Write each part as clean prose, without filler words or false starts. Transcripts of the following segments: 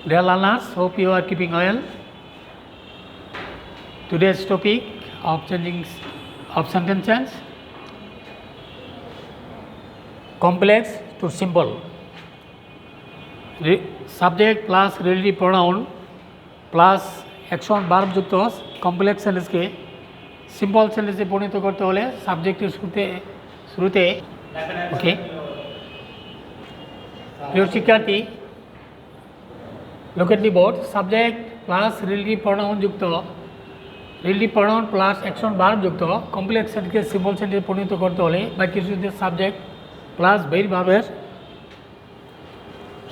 Dear learners, hope you are keeping well. Today's topic of changing of sentences, complex to simple. Subject plus relative pronoun plus action verb যুক্ত complex সেন্টেন্সকে simple সেন্টেন্সে পরিণত করতে হলে সাবজেক্টের শুরুতে ওকে প্রিয় শিক্ষার্থী, look at the board. Subject plus relative pronoun যুক্ত relative pronoun plus action verb যুক্ত কমপ্লেক্স সেন্টেন্সকে সিম্পল সেন্টেন্সে পরিণত করতে হলে বা কিছুতে সাবজেক্ট প্লাস বের ভার্বের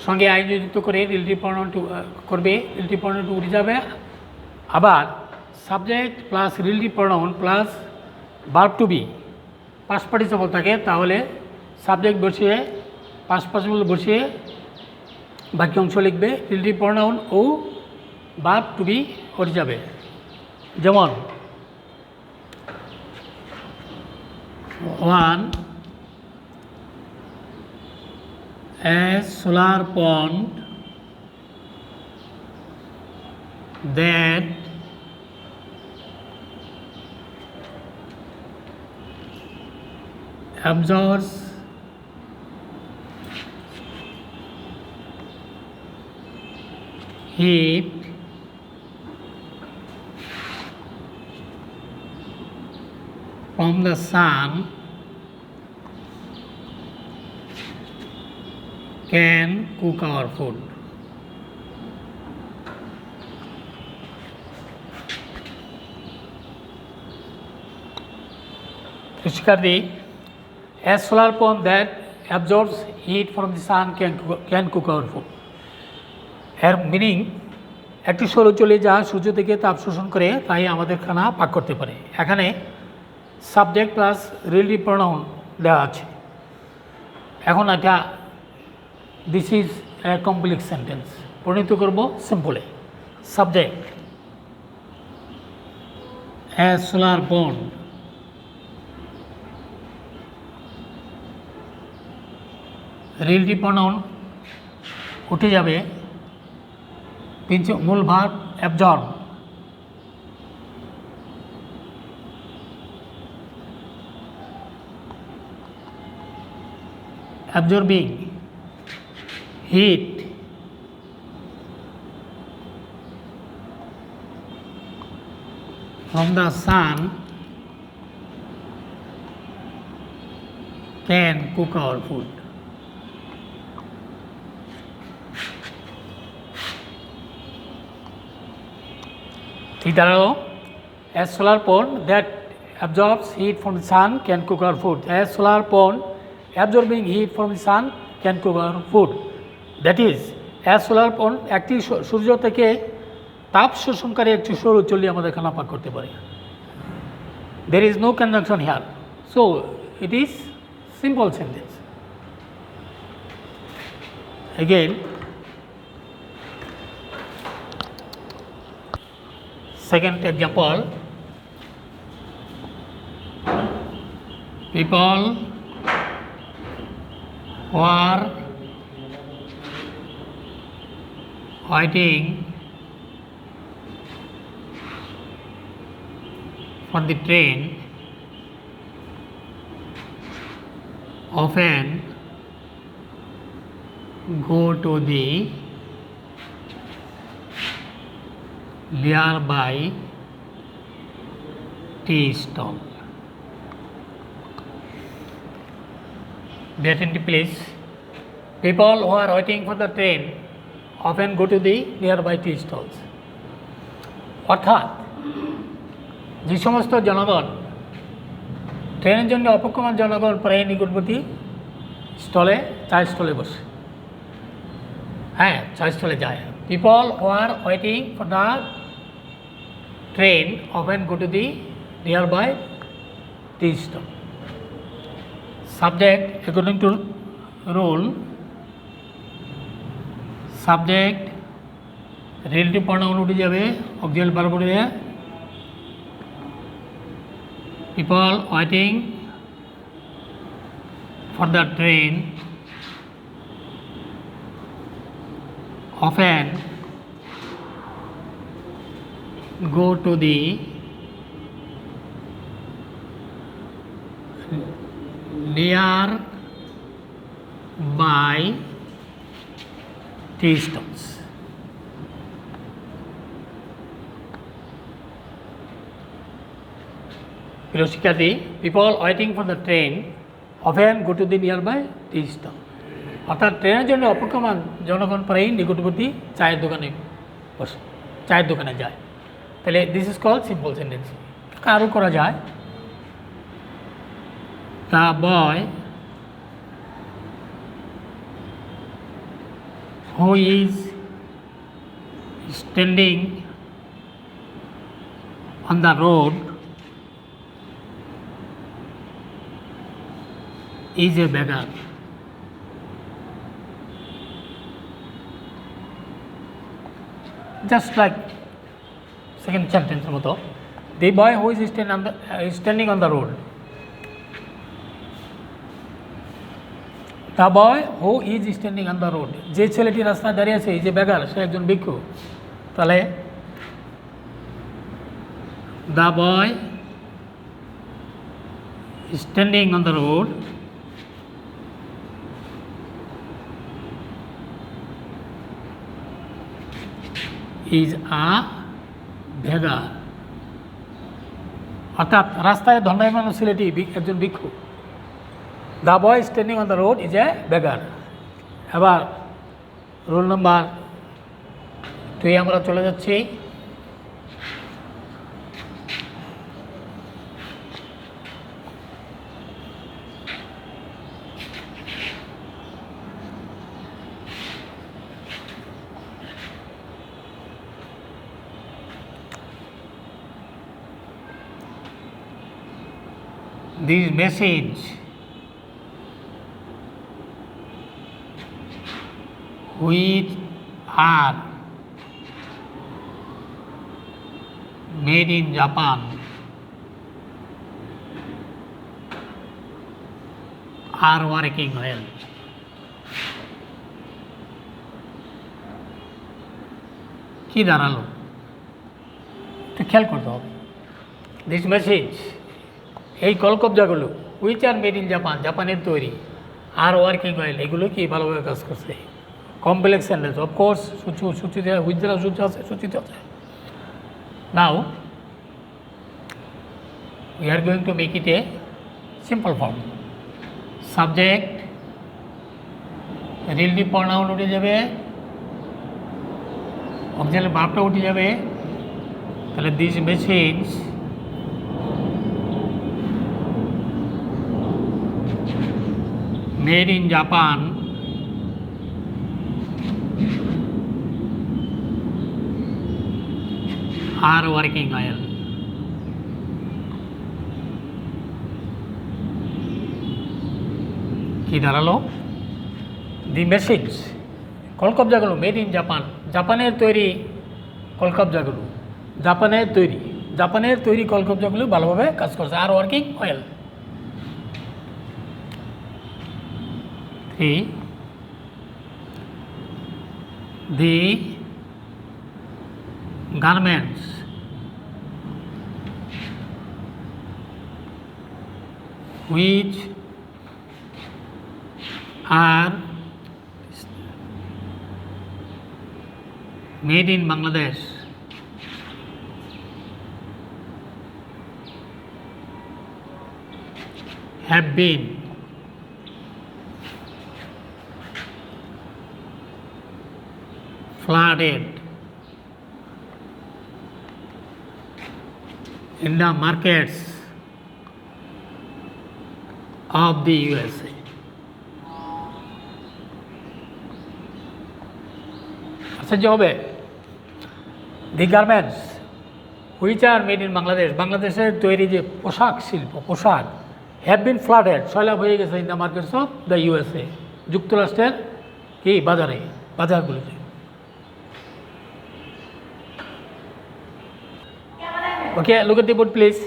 সঙ্গে আইন যুক্ত করে রিলেটিভ প্রনাউন করবে, রিলেটিভ প্রনাউন উঠে যাবে। আবার subject plus relative pronoun plus verb to be past participle থাকে, তাহলে সাবজেক্ট বসিয়ে পাস্ট পার্টিসিপল বসিয়ে বাকি অংশ লিখবে, relative pronoun O verb to B উঠে যাবে। যেমন one a solar pond that absorbs heat from the sun can cook our food. শিক্ষার্থী, a solar pond that absorbs heat from the sun can cook our food. এর meaning একটি সৌরচলি যা সূর্য থেকে তাপ শোষণ করে তাই আমাদের খানা পাক করতে পারে। এখানে সাবজেক্ট প্লাস রিলেটিভ প্রনাউন দেওয়া আছে। এখন এটা this is a complex sentence, পরিণত করব সিম্পলে। সাবজেক্ট এ সোলার পন্ড, রিলেটিভ প্রনাউন উঠে যাবে, মূল verb absorb, absorbing heat from the sun can cook our food. ঠিক দাঁড়ালো, a solar pond that absorbs heat from the sun can cook our food. A solar pond absorbing heat from the sun can cook our food. That is a solar pond একটি সূর্য থেকে তাপ শোষণকারী একটি সৌরচল্লি আমাদের খানা পাক করতে পারে। There is no conjunction here, so it is simple sentence. Again second example, people who are waiting for the train often go to the nearby tea stall. Be attentive please. People who are waiting for the train often go to the nearby tea stalls. অর্থাৎ যে সমস্ত জনগণ ট্রেনের জন্য অপেক্ষমান জনগণ প্রায় নিকটবর্তী স্টলে চায়ের স্টলে বসে, হ্যাঁ চায়ের স্টলে যায়। People who are waiting for the train often go to the nearby tea stall. Subject according to rule, subject relative pronoun উঠে যাবে, অক্সিলারি ভার্ব উঠে যাবে, people waiting for the train often go to the nearby tea stalls. প্রিয় শিক্ষার্থী, people waiting for the train often go to the near by tea stall. অর্থাৎ ট্রেনের জন্য অপেক্ষমান জনগণ প্রায়ই নিকটবর্তী চায়ের দোকানে বসে, চায়ের দোকানে যায়। তাহলে this is call simple sentence. আরও করা যায়, the boy who is standing on the road is a beggar. Just like second sentence moto, the boy who is standing on the road. The boy who is standing on the road, যে ছেলেটি রাস্তায় দাঁড়িয়ে আছে, এই যে বেগার, সে একজন ভিক্ষু। তাহলে the boy standing on the road is a beggar. অর্থাৎ রাস্তায় দণ্ডায়মান ছেলেটি একজন ভিক্ষু। The boy standing on the road is a beggar. এবার রোল নাম্বার 2 আমরা চলে যাচ্ছি। This message which are made in Japan are working well. কি দাঁড়ালো তো খেয়াল করতে হবে। দিস মেসেজ, এই কলকবজাগুলো which are made in Japan, জাপানের তৈরি, আর ওয়ার্কিং ওয়েল, এগুলো কি ভালোভাবে কাজ করছে। কমপ্লেক্স সেন্টেন্স, অফকোর্স সূচিতে হুইচ দ্বারা সূচি আছে, সূচিত আছে। Now we are going to make it a simple form. Subject, relative pronoun উঠে যাবে, অক্সিলারি ভার্বটা উঠে যাবে। তাহলে this message made in Japan are working well. কি দাঁড়ালো? দি মেসেজ, কলকবজাগুলো মেড ইন জাপান, জাপানের তৈরি কলকবজাগুলো, জাপানের তৈরি কলকবজাগুলো ভালোভাবে কাজ করছে। আর working well. The garments which are made in Bangladesh have been flooded in the markets of the USA. আশ্চর্য হবে। The garments which are made in Bangladesh, বাংলাদেশের তৈরি যে পোশাক শিল্প, পোশাক, হ্যাভ বিন ফ্লাডেড, সয়লাভ হয়ে গেছে in the markets of the USA, যুক্তরাষ্ট্রের কি বাজারগুলোতে। Okay, look at the board please.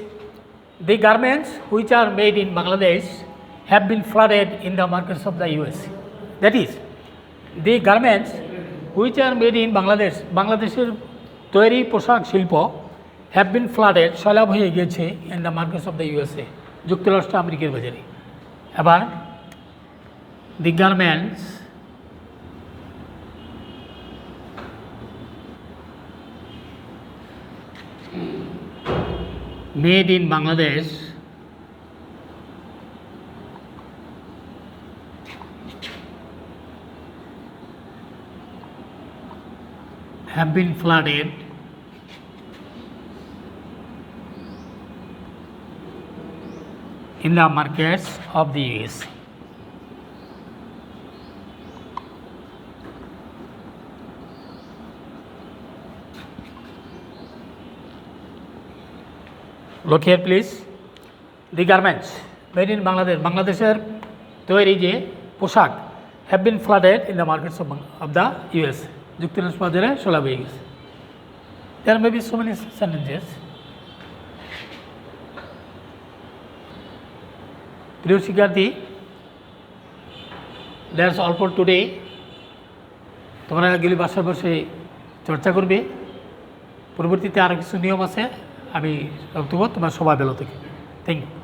The garments which are made in Bangladesh have been flooded in the markets of the US. That is, the garments which are made in Bangladesh, বাংলাদেশের তৈরি পোশাক শিল্প have been flooded সয়লাভ হয়ে গিয়েছে in the markets of the USA, যুক্তরাষ্ট্র আমেরিকার বাজারে। এবার the garments made in Bangladesh have been flooded in the markets of the US. Look here please. The garments made in Bangladesh, বাংলাদেশের তৈরি যে পোশাক have been flooded in the markets of the US. যুক্তরাষ্ট্র বাজারে সয়লাভ হয়ে গেছে। There may be so many sentences. প্রিয় শিক্ষার্থী, দ্যাটস অল ফর টুডে। তোমরা গেলে বাসায় বসে চর্চা করবে। পরবর্তীতে আরও কিছু নিয়ম আছে, আমি তোমার সবাই ভালো থেকে। Thank you.